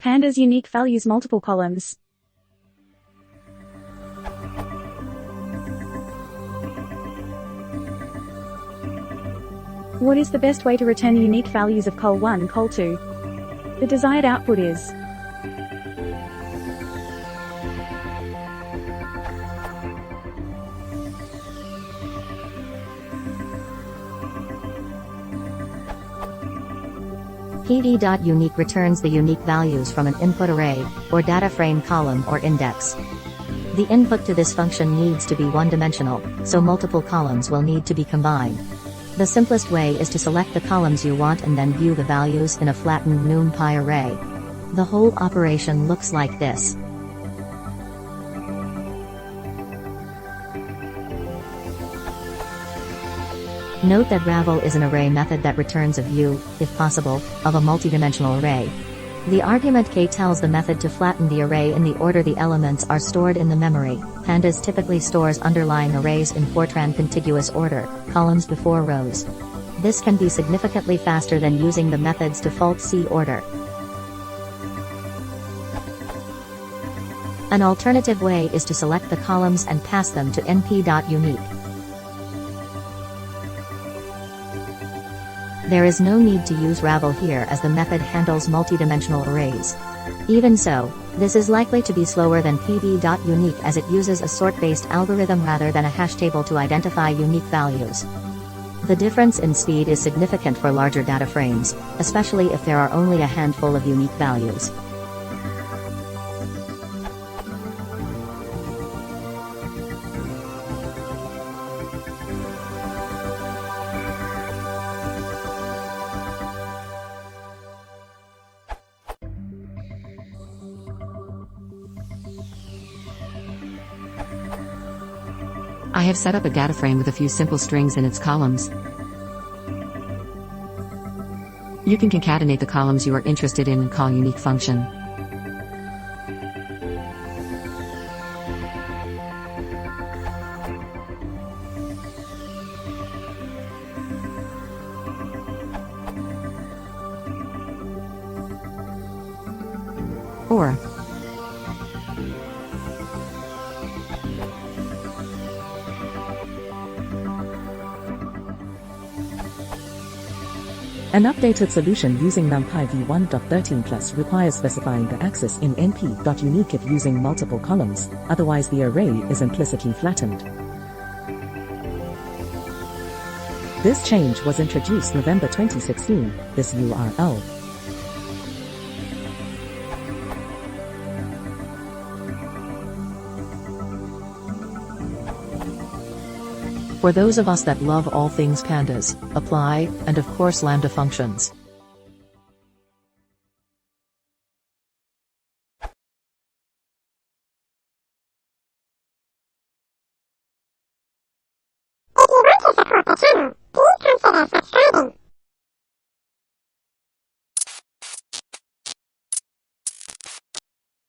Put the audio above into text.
Pandas unique values multiple columns. What is the best way to return the unique values of col1 and col2? The desired output is pd.unique returns the unique values from an input array, or data frame column or index. The input to this function needs to be one-dimensional, so multiple columns will need to be combined. The simplest way is to select the columns you want and then view the values in a flattened NumPy array. The whole operation looks like this. Note that ravel is an array method that returns a view, if possible, of a multidimensional array. The argument k tells the method to flatten the array in the order the elements are stored in the memory. Pandas typically stores underlying arrays in Fortran contiguous order, columns before rows. This can be significantly faster than using the method's default C order. An alternative way is to select the columns and pass them to np.unique. There is no need to use ravel here as the method handles multidimensional arrays. Even so, this is likely to be slower than pd.unique as it uses a sort-based algorithm rather than a hash table to identify unique values. The difference in speed is significant for larger data frames, especially if there are only a handful of unique values. I have set up a data frame with a few simple strings in its columns. You can concatenate the columns you are interested in and call unique function. Or an updated solution using NumPy v1.13+ requires specifying the axis in np.unique if using multiple columns, otherwise the array is implicitly flattened. This change was introduced November 2016, this URL. For those of us that love all things pandas, apply, and of course lambda functions. If you want to support the channel, please consider subscribing.